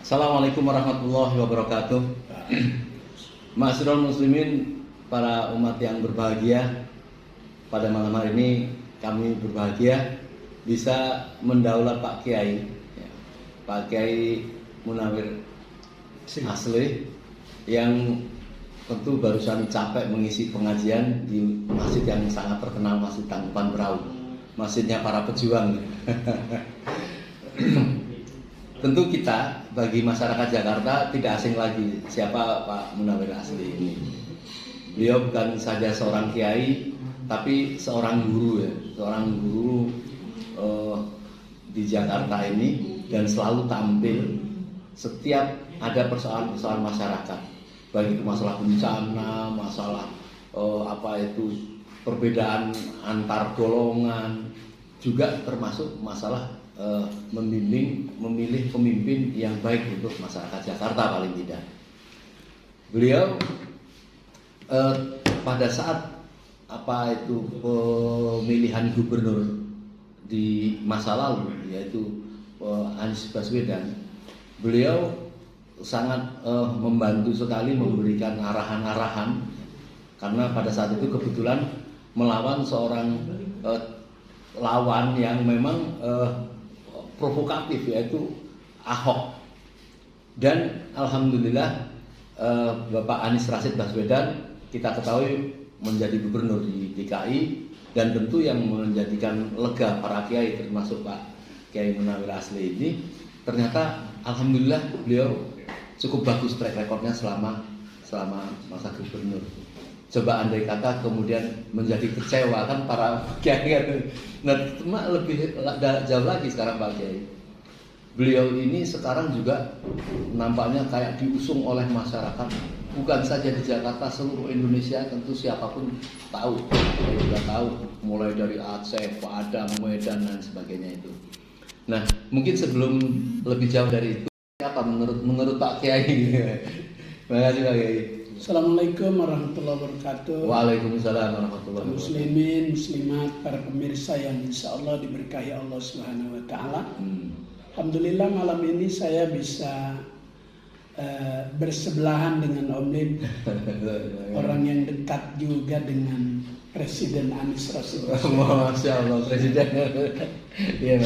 Assalamualaikum warahmatullahi wabarakatuh. Ma'asyiral muslimin, para umat yang berbahagia, pada malam hari ini kami berbahagia bisa mendaulat Pak Kiai, Pak Kiai Munawir Asli, yang tentu barusan capek mengisi pengajian di masjid yang sangat terkenal, Masjid Tangkuban Perahu, masjidnya para pejuang. Tentu kita, bagi masyarakat Jakarta, tidak asing lagi siapa Pak Munawir Asli ini. Beliau bukan saja seorang kiai, tapi seorang guru, seorang guru di Jakarta ini, dan selalu tampil setiap ada persoalan-persoalan masyarakat, baik itu masalah bencana, masalah perbedaan antar golongan, juga termasuk masalah memilih pemimpin yang baik untuk masyarakat Jakarta paling tidak. Beliau pada saat pemilihan gubernur di masa lalu, yaitu Anies Baswedan, beliau sangat membantu sekali, memberikan arahan-arahan, karena pada saat itu kebetulan melawan seorang lawan yang memang provokatif, yaitu Ahok. Dan alhamdulillah Bapak Anies Rashid Baswedan kita ketahui menjadi gubernur di DKI, dan tentu yang menjadikan lega para kiai termasuk Pak Kiai Munawir Asli ini, ternyata alhamdulillah beliau cukup bagus track recordnya selama masa gubernur. Coba andai kata kemudian menjadi kecewa, kan para kiai. Nah, lebih jauh lagi sekarang Pak Kiai. Beliau ini sekarang juga nampaknya kayak diusung oleh masyarakat, bukan saja di Jakarta, seluruh Indonesia. Tentu siapapun tahu, sudah tahu, mulai dari Aceh, Padang, Medan dan sebagainya itu. Nah, mungkin sebelum lebih jauh dari itu, apa menurut Pak Kiai? Terima kasih Pak Kiai. Assalamualaikum warahmatullahi wabarakatuh. Waalaikumsalam warahmatullahi wabarakatuh. Muslimin, muslimat, para pemirsa yang insya Allah diberkahi Allah Subhanahu Wa Taala. Alhamdulillah malam ini saya bisa bersebelahan dengan Om Lim, orang yang dekat juga dengan Presiden Anies Rashid Baswedan. Masya Allah, Presiden.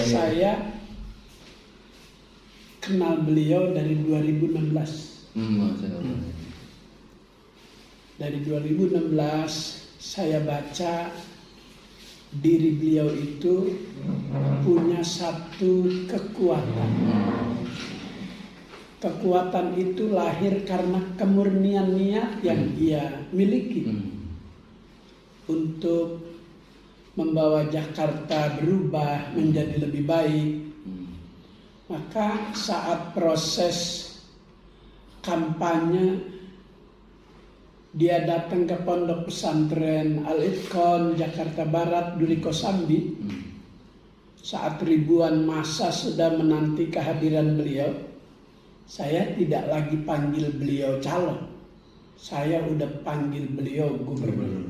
Saya kenal beliau dari 2016. Masya Allah. Dari 2016 saya baca diri beliau itu punya satu kekuatan. Kekuatan itu lahir karena kemurnian niat yang ia miliki untuk membawa Jakarta berubah menjadi lebih baik. Maka saat proses kampanye, dia datang ke pondok pesantren Al-Itqan Jakarta Barat Duri Kosambi. Saat ribuan massa sudah menanti kehadiran beliau, saya tidak lagi panggil beliau calon, saya udah panggil beliau gubernur.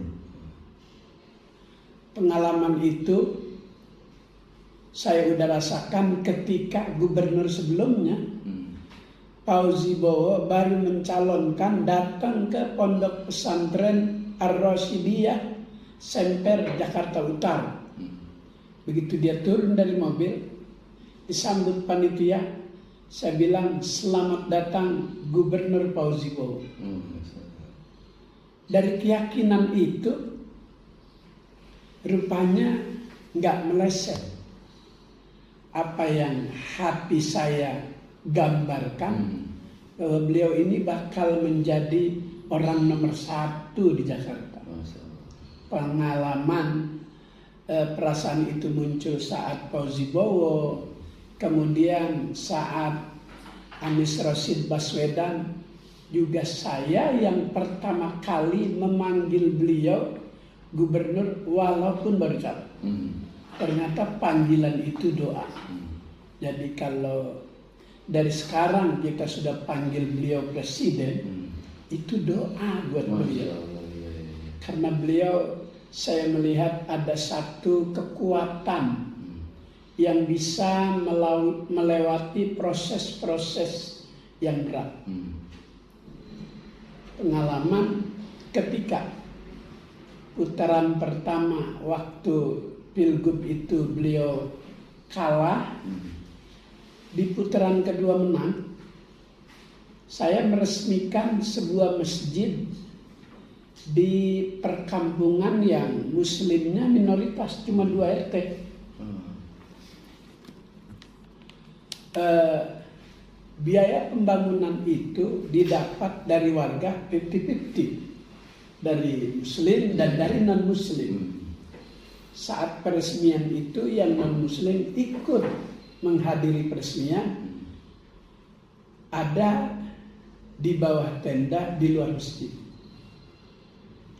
Pengalaman itu saya udah rasakan ketika gubernur sebelumnya, Fauzi Bowo, baru mencalonkan, datang ke pondok pesantren Ar-Rasyidiyah Semper Jakarta Utara. Begitu dia turun dari mobil, disambut panitia, saya bilang selamat datang Gubernur Fauzi Bowo. Dari keyakinan itu rupanya nggak meleset apa yang hati saya gambarkan, bahwa beliau ini bakal menjadi orang nomor 1 di Jakarta. Pengalaman perasaan itu muncul saat Fauzi Bowo, kemudian saat Anies Rashid Baswedan, juga saya yang pertama kali memanggil beliau gubernur walaupun baru calon. Ternyata panggilan itu doa. Jadi kalau dari sekarang kita sudah panggil beliau presiden, itu doa buat beliau. Karena beliau, saya melihat ada satu kekuatan yang bisa melewati proses-proses yang berat. Pengalaman ketika putaran pertama waktu Pilgub itu beliau kalah, di putaran kedua menang, saya meresmikan sebuah masjid di perkampungan yang muslimnya minoritas, cuma 2 RT. Biaya pembangunan itu didapat dari warga 50-50, dari muslim dan dari non muslim. Saat peresmian itu yang non muslim ikut menghadiri peresmian, ada di bawah tenda di luar masjid,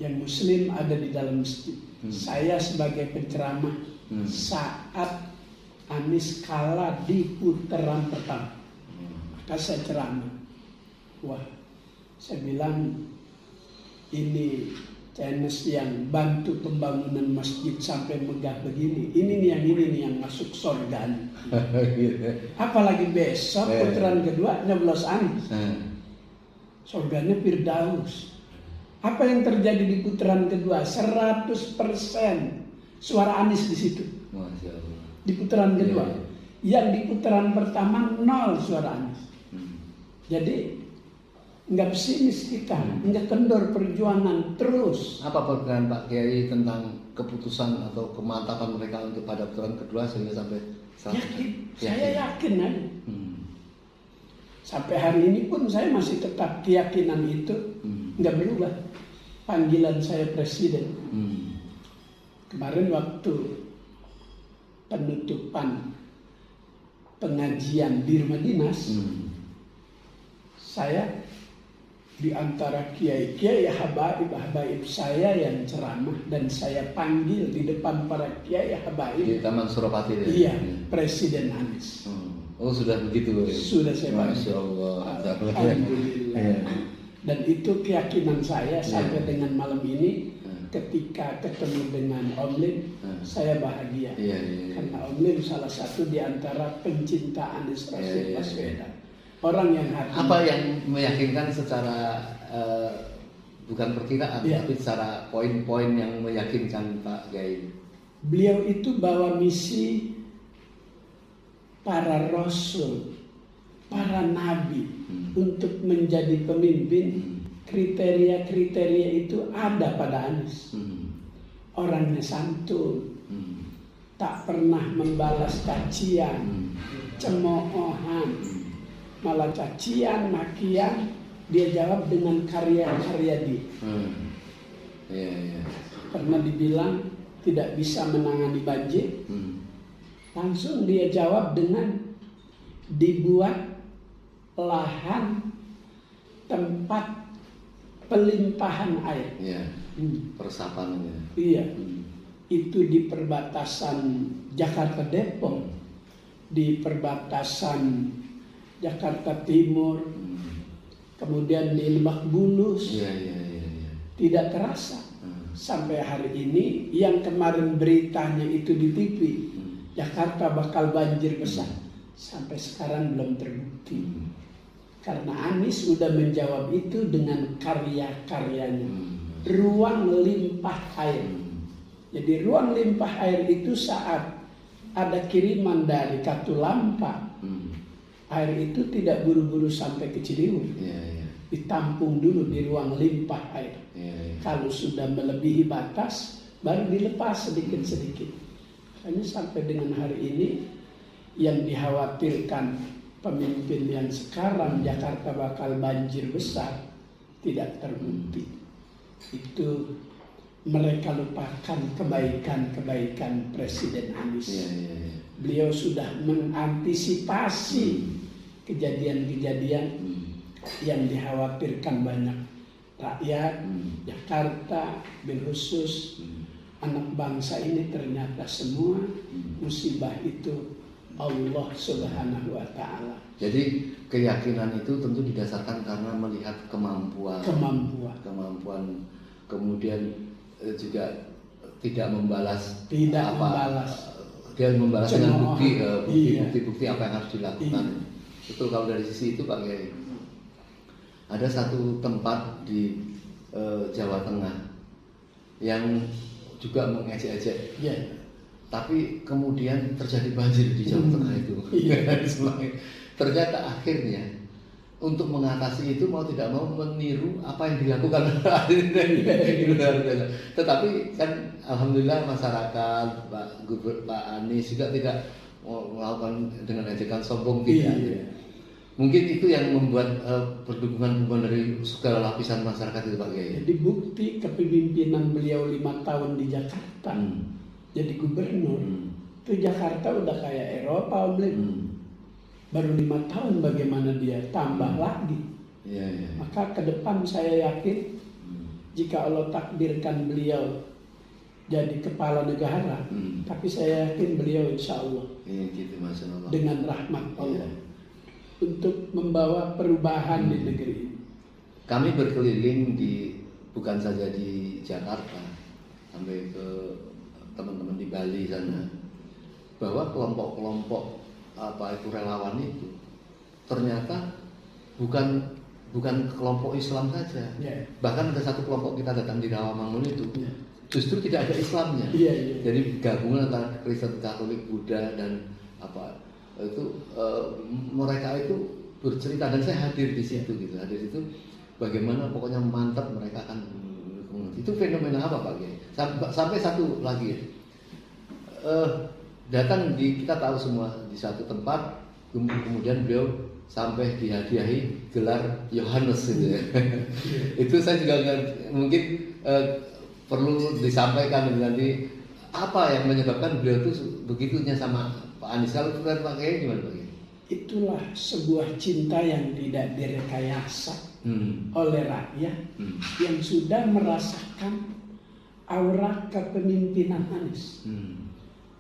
yang muslim ada di dalam masjid. Saya sebagai penceramah saat Anies kalah di putaran pertama, maka saya ceramah. Wah, saya bilang ini CNS yang bantu pembangunan masjid sampai megah begini, ini nih yang masuk surga. Apalagi besok putaran kedua nyoblos Anies, surganya Firdaus. Apa yang terjadi di putaran kedua? 100% suara Anies di situ. Masya Allah. Di putaran kedua, yang di putaran pertama 0 suara Anies. Jadi nggak pesimis kita, nggak kendor, perjuangan terus. Apa pandangan Pak Kiai tentang keputusan atau kemantapan mereka untuk pada putaran kedua sehingga sampai 100%? Yakin, saya yakin aja. Sampai hari ini pun saya masih tetap keyakinan itu nggak berubah. Panggilan saya presiden. Kemarin waktu penutupan pengajian di rumah dinas, saya di antara kiai-kiai habaib saya yang ceramah, dan saya panggil di depan para kiai habaib di Taman Suropati. Iya, Presiden Anies. Oh, sudah begitu. Sudah saya panggil. Masya Allah. Alhamdulillah. Dan itu keyakinan saya sampai dengan malam ini. Ketika ketemu dengan Om Lim, saya bahagia. Karena Om Lim salah satu di antara pencinta Anies Rashid Baswedan. Orang yang hati. Apa yang meyakinkan secara bukan perkiraan, tapi secara poin-poin yang meyakinkan Pak Kiai? Beliau itu bawa misi para rasul, para nabi untuk menjadi pemimpin. Kriteria-kriteria itu ada pada Anies. Orangnya santun, tak pernah membalas cacian, cemoohan, malah cacian, makian dia jawab dengan karya-karya dia. Pernah dibilang tidak bisa menangani banjir, langsung dia jawab dengan dibuat lahan tempat pelimpahan air. Peresapannya. Iya. Itu di perbatasan Jakarta Depok, di perbatasan Jakarta Timur, kemudian di Lebak Bulus. Tidak terasa sampai hari ini. Yang kemarin beritanya itu di TV, Jakarta bakal banjir besar, sampai sekarang belum terbukti. Karena Anies sudah menjawab itu dengan karya-karyanya. Ruang limpah air. Jadi ruang limpah air itu saat ada kiriman dari Katulampa, air itu tidak buru-buru sampai ke Ciliwung. Ditampung dulu di ruang limpah air. Kalau sudah melebihi batas, baru dilepas sedikit-sedikit. Hanya sampai dengan hari ini yang dikhawatirkan pemimpin yang sekarang Jakarta bakal banjir besar tidak terbukti. Itu mereka lupakan kebaikan-kebaikan Presiden Anies. Beliau sudah mengantisipasi kejadian-kejadian yang dikhawatirkan banyak rakyat Jakarta, bil khusus anak bangsa ini. Ternyata semua musibah itu Allah Subhanahu wa Ta'ala. Jadi keyakinan itu tentu didasarkan karena melihat kemampuan, kemudian juga tidak membalas, membalas. Dia membalas dengan bukti apa yang harus dilakukan. Betul, kalau dari sisi itu Pak Kiai. Ada satu tempat di Jawa Tengah yang juga mengejek-ejek, Ya. tapi kemudian terjadi banjir di Jawa Tengah itu. Ternyata akhirnya untuk mengatasi itu mau tidak mau meniru apa yang dilakukan tetapi kan alhamdulillah masyarakat Pak Anies juga tidak melakukan dengan ejekan sombong, tidak. Mungkin itu yang membuat perdukungan dari segala lapisan masyarakat itu Pak Kiai. Jadi bukti kepemimpinan beliau 5 tahun di Jakarta, jadi gubernur, itu Jakarta udah kayak Eropa, baru 5 tahun bagaimana dia tambah lagi. Maka ke depan saya yakin jika Allah takdirkan beliau jadi kepala negara, tapi saya yakin beliau insya Allah gitu, Masya Allah, dengan rahmat Allah untuk membawa perubahan di negeri ini. Kami berkeliling bukan saja di Jakarta, sampai ke teman-teman di Bali sana, bahwa kelompok-kelompok apa itu relawan itu ternyata bukan kelompok Islam saja. Bahkan ada satu kelompok kita datang di Rawamangun itu justru tidak ada Islamnya. Jadi gabungan antara Kristen, Katolik, Buddha dan apa itu mereka itu bercerita dan saya hadir di situ gitu. Hadir di situ bagaimana pokoknya mantap mereka akan itu fenomena apa Pak Kiai? Sampai satu lagi datang kita tahu semua di satu tempat, kemudian beliau sampai dihadiahi gelar Yohanes gitu ya. Itu saya juga mungkin perlu disampaikan nanti apa yang menyebabkan beliau itu begitunya sama Pak Anies. Kalau Pak Kiai gimana Pak Kiai? Itulah sebuah cinta yang tidak direkayasa oleh rakyat yang sudah merasakan aura kepemimpinan Anies.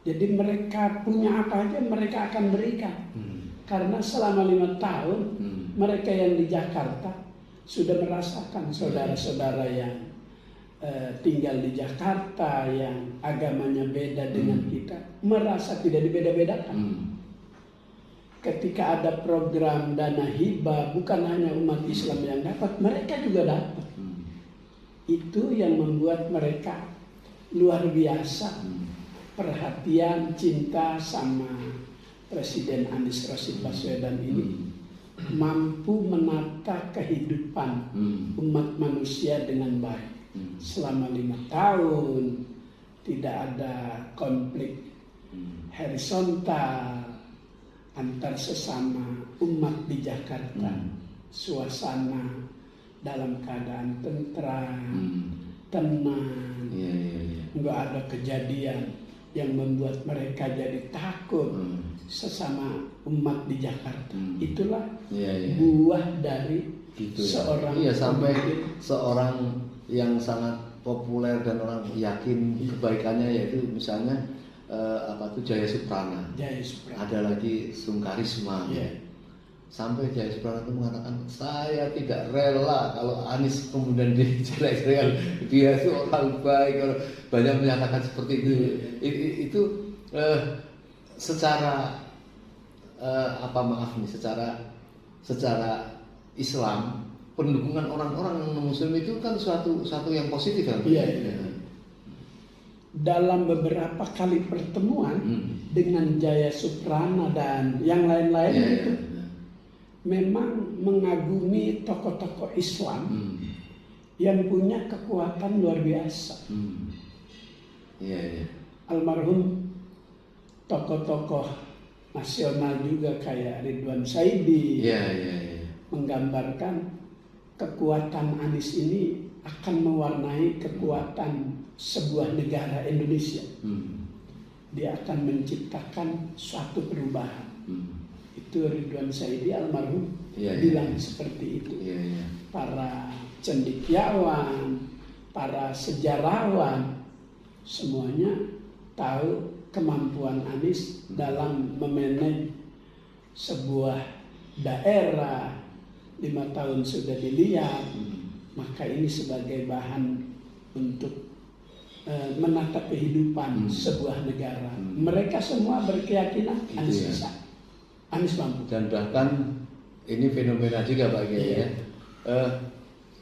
Jadi mereka punya apa aja mereka akan berikan. Karena selama 5 tahun mereka yang di Jakarta sudah merasakan saudara-saudara yang tinggal di Jakarta yang agamanya beda dengan kita merasa tidak dibeda-bedakan. Ketika ada program dana hibah, bukan hanya umat Islam yang dapat, mereka juga dapat. Itu yang membuat mereka luar biasa perhatian, cinta sama Presiden Anies Rashid Baswedan ini mampu menata kehidupan umat manusia dengan baik. Selama 5 tahun tidak ada konflik horizontal antar sesama umat di Jakarta. Suasana dalam keadaan tentram, tenang, nggak ada kejadian yang membuat mereka jadi takut sesama umat di Jakarta. Itulah buah dari seorang sampai seorang yang sangat populer dan orang yakin kebaikannya, yaitu misalnya Jaya Suprana. Ada lagi Sungkarisma. Sampai Jaya Suprana itu mengatakan, saya tidak rela kalau Anies kemudian dijelek-jelekan, dia itu orang baik. Banyak menyatakan seperti itu. Itu secara secara Islam, pendukungan orang-orang non-Muslim itu kan suatu yang positif kan? Dalam beberapa kali pertemuan dengan Jaya Suprana dan yang lain-lain itu memang mengagumi tokoh-tokoh Islam yang punya kekuatan luar biasa. Almarhum tokoh-tokoh nasional juga kayak Ridwan Saidi menggambarkan kekuatan Anies ini akan mewarnai kekuatan sebuah negara Indonesia. Dia akan menciptakan suatu perubahan. Itu Ridwan Saidi almarhum bilang seperti itu. Para cendekiawan, para sejarawan semuanya tahu kemampuan Anies dalam memanage sebuah daerah. 5 tahun sudah dilihat, maka ini sebagai bahan untuk menata kehidupan sebuah negara. Mereka semua berkeyakinan Anies bisa. Anies mampu. Dan bahkan ini fenomena juga Pak Kiai ya.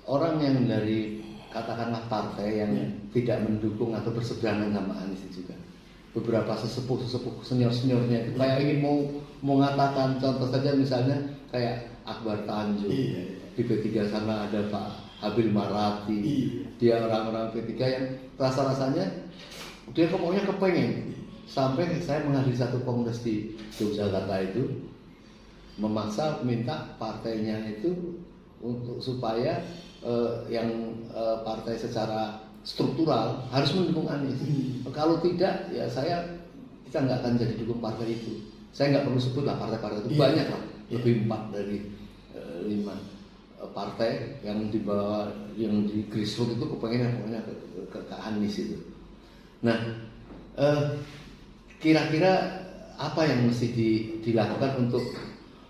Orang yang dari katakanlah partai yang tidak mendukung atau berseberangan sama Anies juga. Beberapa sesepuh seniornya itu kayak ingin mau mengatakan, contoh saja misalnya kayak Akbar Tanjung. Di P3 sana ada Pak Habil Marati. Dia orang-orang P3 yang rasa-rasanya dia maunya kepengen. Sampai saya menghadiri satu kongres di Yogyakarta itu memaksa minta partainya itu untuk supaya yang partai secara struktural harus mendukung Anies. Kalau tidak, ya kita nggak akan jadi dukung partai itu. Saya nggak perlu sebut lah partai-partai itu banyak lah, lebih 4 dari 5 partai yang di bawah, yang di grassroots itu kepengen pokoknya ke Anies itu. Nah, kira-kira apa yang mesti dilakukan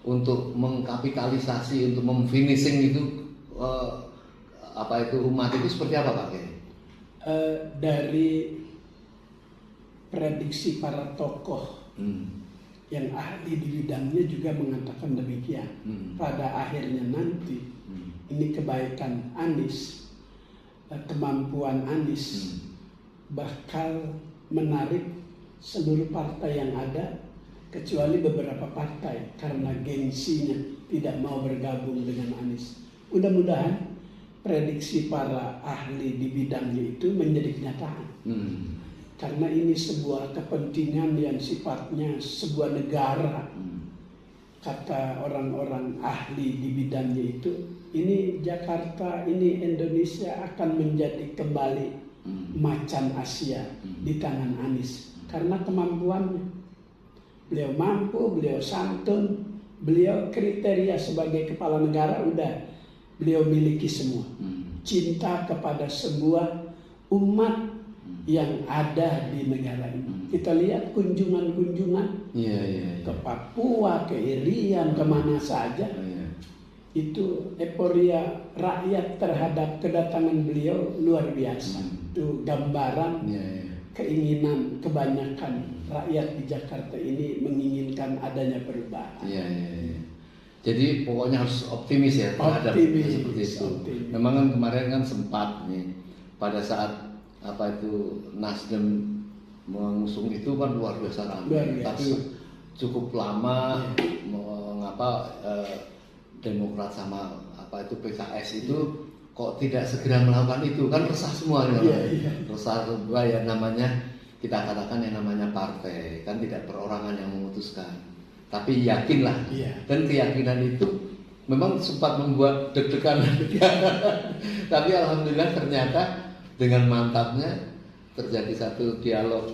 untuk mengkapitalisasi, untuk memfinishing itu umat itu seperti apa Pak Kiai? Dari prediksi para tokoh yang ahli di bidangnya juga mengatakan demikian. Pada akhirnya nanti ini kebaikan Anies, kemampuan Anies bakal menarik seluruh partai yang ada kecuali beberapa partai karena gengsinya tidak mau bergabung dengan Anies. Mudah-mudahan prediksi para ahli di bidangnya itu menjadi kenyataan. Karena ini sebuah kepentingan yang sifatnya sebuah negara. Kata orang-orang ahli di bidangnya itu, ini Jakarta, ini Indonesia akan menjadi kembali macan Asia di tangan Anies. Karena kemampuannya. Beliau mampu, beliau santun, beliau kriteria sebagai kepala negara udah beliau miliki semua. Cinta kepada sebuah umat yang ada di negara ini. Kita lihat kunjungan-kunjungan ke Papua, ke Irian, kemana saja. Itu euforia rakyat terhadap kedatangan beliau luar biasa. Itu gambaran keinginan kebanyakan rakyat di Jakarta ini menginginkan adanya perubahan. Jadi pokoknya harus optimis ya terhadap seperti itu. Memang kan kemarin kan sempat nih pada saat Nasdem mengusung itu kan luar biasa ramai. Tapi cukup lama mengapa Demokrat sama PKS itu kok tidak segera melakukan itu, kan resah semua resah semua ya, namanya kita katakan yang namanya partai kan tidak perorangan yang memutuskan, tapi yakinlah. Dan keyakinan itu memang sempat membuat deg-degan tapi alhamdulillah ternyata dengan mantapnya terjadi satu dialog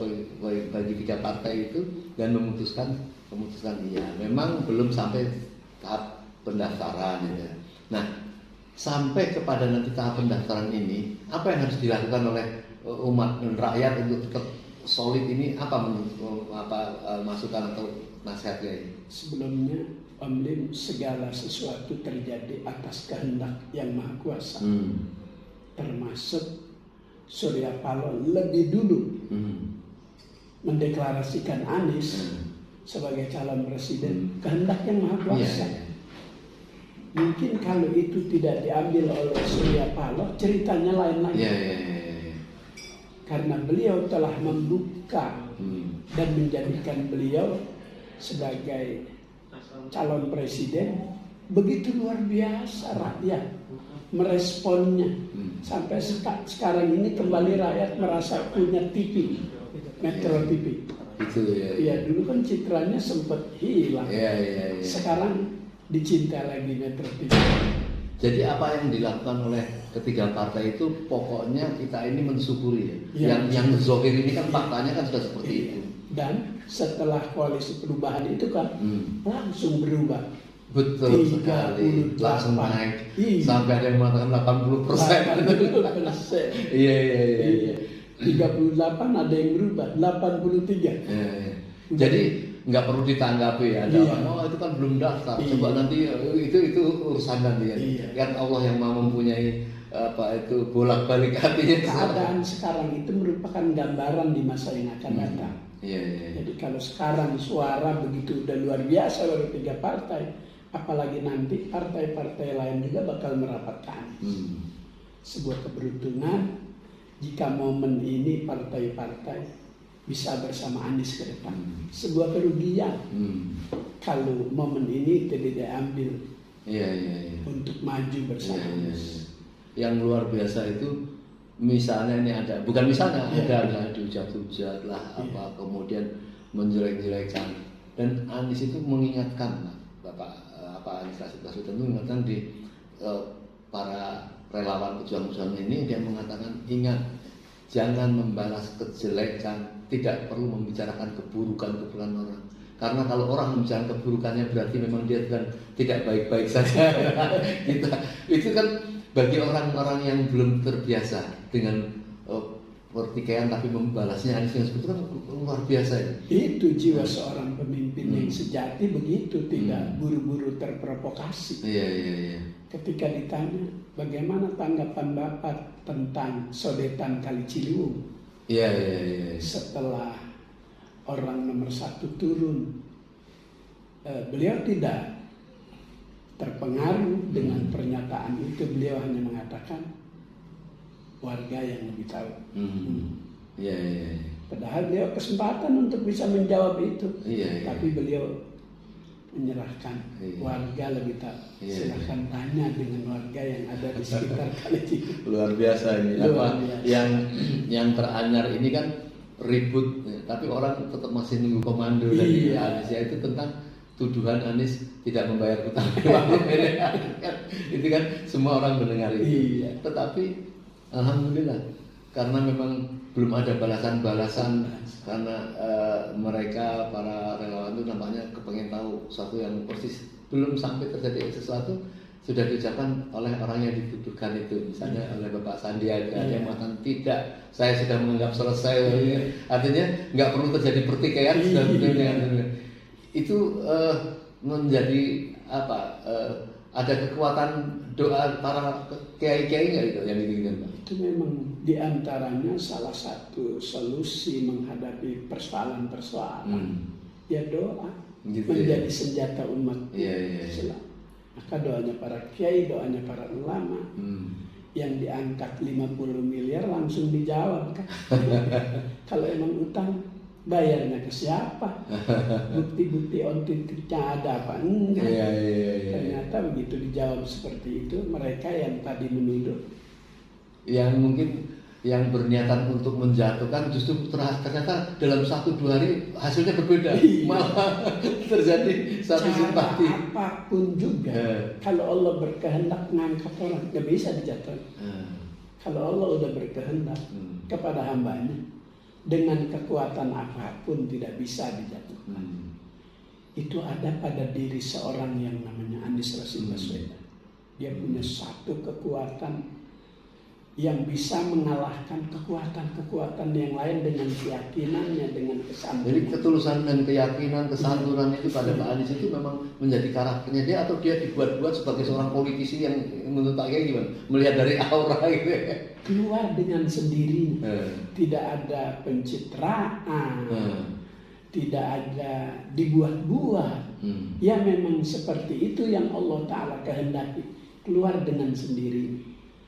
bagi 3 partai itu dan memutuskan iya. Memang belum sampai tahap pendaftaran ya. Nah, sampai kepada nanti tahap pendaftaran ini, apa yang harus dilakukan oleh umat dan rakyat untuk tetap solid ini? Apa masukan atau nasihatnya ini? Sebelumnya Om Lim, segala sesuatu terjadi atas kehendak yang Maha Kuasa. Termasuk Surya Paloh lebih dulu mendeklarasikan Anies sebagai calon presiden, kehendak yang Maha Kuasa. Mungkin kalau itu tidak diambil oleh Surya Paloh, ceritanya lain lagi. Karena beliau telah membuka dan menjadikan beliau sebagai calon presiden, begitu luar biasa rakyat meresponnya. Sampai sekarang ini kembali rakyat merasa punya TV, Metro TV. Itu ya. Dulu kan citranya sempat hilang. Sekarang dicinta lagi Metro TV. Jadi apa yang dilakukan oleh ketiga partai itu pokoknya kita ini mensyukuri ya. Yang zohir ini kan faktanya kan sudah seperti itu. Dan setelah koalisi perubahan itu kan langsung berubah. Betul sekali, langsung naik sampai ada yang mengatakan 80%. 80%. Iya. 38 ada yang berubah, 83. Jadi nggak perlu ditanggapi ya. Ada orang, itu kan belum daftar. Coba nanti itu urusan nanti ya. Kan Allah yang mau mempunyai bolak-balik hatinya. Keadaan sekarang itu merupakan gambaran di masa yang akan datang. Iya, iya, iya. Jadi kalau sekarang suara begitu udah luar biasa baru 3 partai, apalagi nanti partai-partai lain juga bakal merapat ke Anies. Sebuah keberuntungan jika momen ini partai-partai bisa bersama Anies ke depan. Sebuah kerugian kalau momen ini tidak diambil Iya, iya, iya. untuk maju bersama Iya, iya, Anies. iya. Yang luar biasa itu misalnya ini ada, bukan misalnya, ada dihujat-hujat lah apa, kemudian menjelek-jelekan, dan Anies itu mengingatkan Bapak Anies Baswedan itu mengingatkan di para relawan pejuang-pejuang ini, dia mengatakan ingat, jangan membalas kejelekan, tidak perlu membicarakan keburukan orang. Karena kalau orang membicarakan keburukannya berarti memang dia tidak baik-baik saja. Itu kan bagi orang-orang yang belum terbiasa dengan pertikaian tapi membalasnya Anies yang seperti itu kan luar biasa ya. Itu jiwa seorang pemimpin yang sejati begitu, tidak buru-buru terprovokasi. Iya, iya, iya. Ketika ditanya bagaimana tanggapan Bapak tentang sodetan Kali Ciliwung, Iya, iya, iya. setelah orang nomor 1 turun, beliau tidak terpengaruh dengan pernyataan itu. Beliau hanya mengatakan warga yang lebih tahu. Iya, iya, iya. Padahal beliau kesempatan untuk bisa menjawab itu, Iya, iya. tapi beliau menyerahkan warga lebih tahu. Iya, Silahkan tanya dengan warga yang ada di sekitar Kali Ciliwung. Luar biasa ini. Luar Apa biasa. yang teranyar ini kan ribut, tapi orang tetap masih nunggu komando dari Anies, yaitu tentang tuduhan Anies tidak membayar hutang. Itu kan semua orang mendengar itu. Iya. Tetapi alhamdulillah karena memang belum ada balasan-balasan, karena mereka para relawan itu nampaknya kepengen tahu sesuatu yang persis, belum sampai terjadi sesuatu sudah diucapkan oleh orang yang dituduhkan itu, misalnya oleh Bapak Sandiaga yang mengatakan tidak, saya sudah menganggap selesai. Artinya nggak perlu terjadi pertikaian, sudah dengan itu menjadi apa? Ada kekuatan doa para kiai-kiai nggak itu yang diinginkan, Pak? Itu memang diantaranya salah satu solusi menghadapi persoalan-persoalan. Ya doa Gitu, menjadi ya. senjata umat Islam. Maka doanya para kiai, doanya para ulama yang diangkat 50 miliar langsung dijawab kan. Kalau emang utang bayarnya ke siapa? Bukti-bukti ontiknya ada apa enggak? Ternyata begitu dijawab seperti itu, mereka yang tadi menuduh, yang mungkin yang berniatan untuk menjatuhkan justru ternyata dalam 1-2 hari hasilnya berbeda, malah terjadi satu simpati. Apapun juga, kalau Allah berkehendak mengangkat orang, nggak bisa dijatuhkan. Kalau Allah udah berkehendak kepada hambanya, dengan kekuatan apapun tidak bisa dijatuhkan. Itu ada pada diri seorang yang namanya Anies Rashid Baswedan. Dia punya satu kekuatan yang bisa mengalahkan kekuatan-kekuatan yang lain dengan keyakinannya, dengan kesantunan. Jadi ketulusan dan keyakinan, kesantunan itu pada Pak Anies itu memang menjadi karakternya dia, atau dia dibuat-buat sebagai seorang politisi yang menurut Pak Kiai gimana? Melihat dari aura gitu. Keluar dengan sendirinya, tidak ada pencitraan, tidak ada dibuat-buat. Ya memang seperti itu yang Allah Ta'ala kehendaki, keluar dengan sendiri.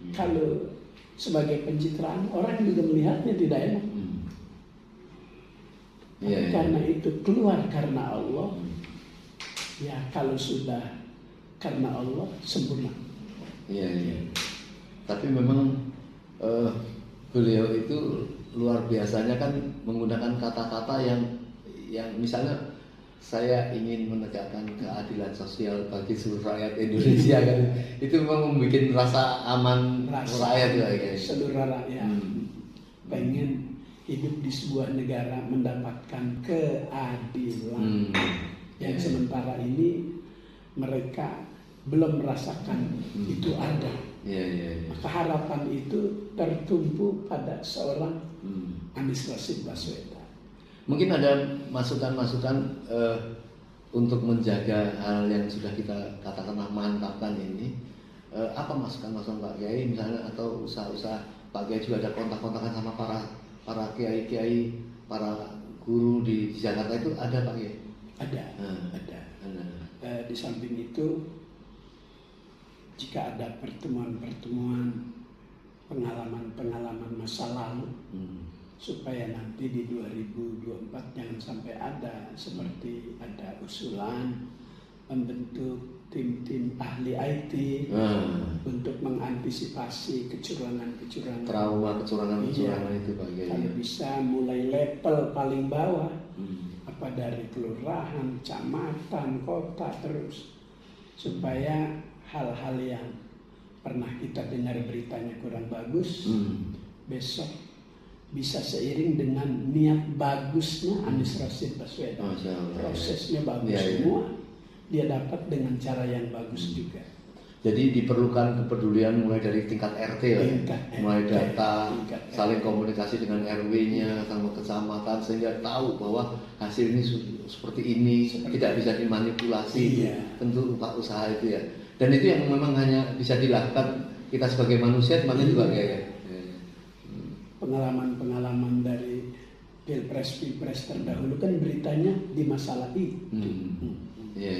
Kalau sebagai pencitraan, orang juga melihatnya tidak enak. Karena itu keluar karena Allah. Ya kalau sudah karena Allah sempurna. Iya. Tapi memang beliau itu luar biasanya kan menggunakan kata-kata yang misalnya saya ingin menegakkan keadilan sosial bagi seluruh rakyat Indonesia kan, itu memang membuat rasa aman rakyat ya, guys. Seluruh rakyat pengen hidup di sebuah negara mendapatkan keadilan. Yang sementara ini mereka belum merasakan itu ada. Maka harapan itu tertumpu pada seorang Anies Rashid Baswedan. Mungkin ada masukan-masukan untuk menjaga hal yang sudah kita katakanlah mantapkan ini. Apa masukan-masukan Pak Kiai misalnya, atau usaha-usaha Pak Kiai juga ada kontak-kontakan sama para kiai-kiai, para guru di Jakarta itu ada Pak Kiai? Ada. Di samping itu, jika ada pertemuan-pertemuan, pengalaman-pengalaman masa lalu, supaya nanti di 2024 jangan sampai ada seperti ada usulan membentuk tim-tim ahli IT untuk mengantisipasi kecurangan-kecurangan. Trauma kecurangan-kecurangan itu Pak Kiai. Kalau bisa mulai level paling bawah, apa dari kelurahan, kecamatan, kota terus, supaya hal-hal yang pernah kita dengar beritanya kurang bagus, besok bisa seiring dengan niat bagusnya Anies Rashid Baswedan. Prosesnya bagus semua, dia dapat dengan cara yang bagus juga. Jadi diperlukan kepedulian mulai dari tingkat RT mulai data, saling komunikasi dengan RW-nya sama kecamatan sehingga tahu bahwa hasil ini seperti ini, tidak bisa dimanipulasi. Tentu usaha itu ya. Dan itu yang memang hanya bisa dilakukan kita sebagai manusia, teman-teman juga kayak pengalaman-pengalaman dari pilpres terdahulu kan beritanya di masalah itu. Iya.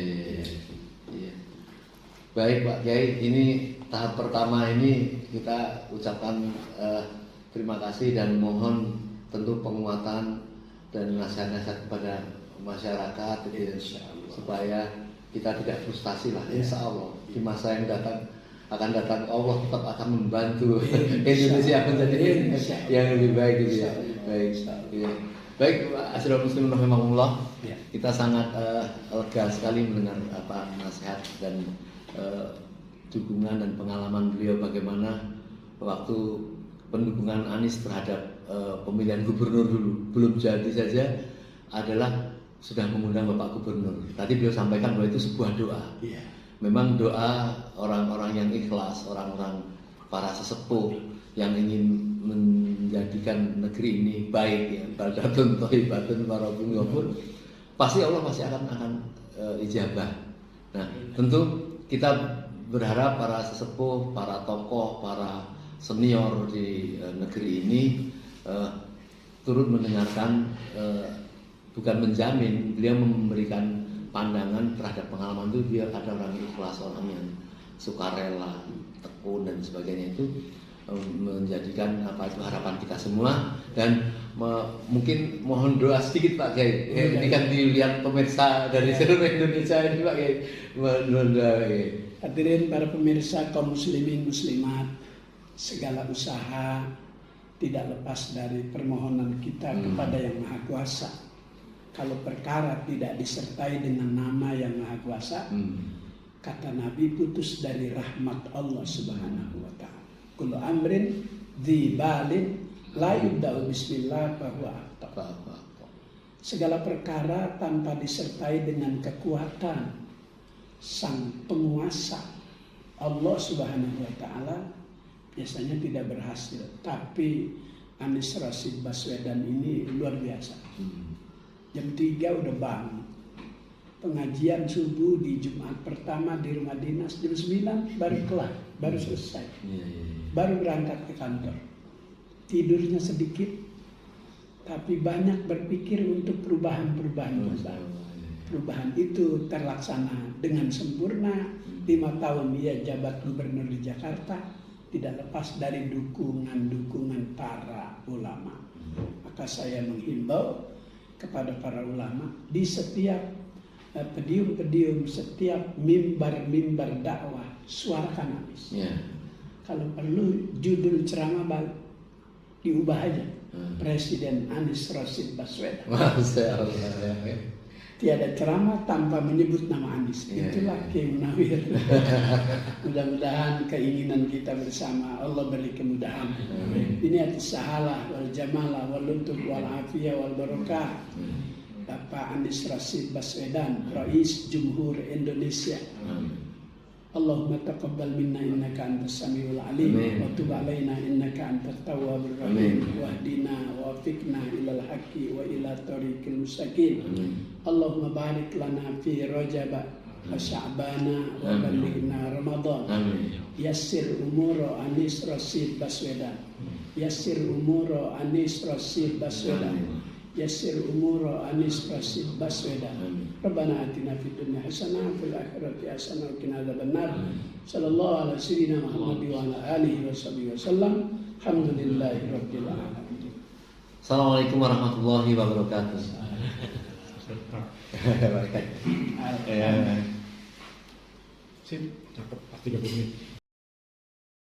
Baik Pak Kiai, ini tahap pertama ini kita ucapkan terima kasih dan mohon tentu penguatan dan nasihat-nasihat kepada masyarakat supaya kita tidak frustasi lah. Insya Allah di masa yang akan datang Allah tetap akan membantu Indonesia menjadi yang lebih baik gitu ya. Baik Pak Asrul Muslim rahimahullah, kita sangat lega sekali mendengar nasihat dan dukungan dan pengalaman beliau bagaimana waktu pendukungan Anies terhadap pemilihan gubernur dulu belum jadi saja adalah sudah mengundang Bapak Gubernur. Tadi beliau sampaikan bahwa itu sebuah doa. Memang doa orang-orang yang ikhlas, orang-orang para sesepuh yang ingin menjadikan negeri ini baik ya, baldatun thayyibatun wa rabbun ghafur, pasti Allah masih akan ijabah. Nah, tentu kita berharap para sesepuh, para tokoh, para senior di negeri ini turut mendengarkan, bukan menjamin, beliau memberikan pandangan terhadap pengalaman itu. Dia ada orang ikhlas, orang yang sukarela, tekun dan sebagainya, itu menjadikan itu harapan kita semua. Dan mungkin mohon doa sedikit Pak Kiai. Ini kan dilihat pemirsa dari seluruh Indonesia ini Pak Kiai. Mohon doa Kiai. Hadirin para pemirsa, kaum muslimin muslimat, segala usaha tidak lepas dari permohonan kita kepada Yang Maha Kuasa. Kalau perkara tidak disertai dengan nama Yang Maha Kuasa, kata Nabi, putus dari rahmat Allah Subhanahu wa Ta'ala. Kullu amrin dzi balin la yubda'u bismillah bahwa segala perkara tanpa disertai dengan kekuatan sang penguasa Allah Subhanahu wa Ta'ala biasanya tidak berhasil. Tapi Anies Rashid Baswedan ini luar biasa. Jam 3 udah bangun, pengajian subuh di Jumat pertama di rumah dinas, jam 9 baru kelar, baru selesai, baru berangkat ke kantor. Tidurnya sedikit, tapi banyak berpikir untuk perubahan-perubahan besar. Perubahan itu terlaksana dengan sempurna. 5 tahun ia jabat gubernur di Jakarta, tidak lepas dari dukungan-dukungan para ulama. Maka saya menghimbau kepada para ulama di setiap pedium-pedium, setiap mimbar-mimbar dakwah, suarakan Anies. Kalau perlu judul ceramah diubah aja, Presiden Anies Rashid Baswedan. Tiada ceramah tanpa menyebut nama Anies. Itulah Kiai Munawir. Mudah-mudahan keinginan kita bersama Allah beri kemudahan. Ini atas sahalah wal jamalah wal lutuf wal afiyah wal barakah Bapak Anies Rashid Baswedan, Rais Jumhur Indonesia. Allahumma taqabbal minna innaka antas samiul alim wa tub alaina innaka antat tawwabur rahim wahdina wa wafiqna ilal haqqi wa ila tariqil mustaqim. Allahumma barik lana fi Rajab wa Sya'bana wa balighna Ramadan. Yassir umura Anies Rashid Baswedan. Yassir umura Anies Rashid Baswedan. yassir umura Anies Baswedan. Amin. Rabbana atina fid dunya hasanah fil akhirati hasanah wa qina adzabannar. Sallallahu ala sayyidina Muhammad wa ala alihi wasallam. Alhamdulillahi rabbil alamin. Assalamualaikum warahmatullahi wabarakatuh. Alhamdulillah. Sip, cakep, pas 30 menit.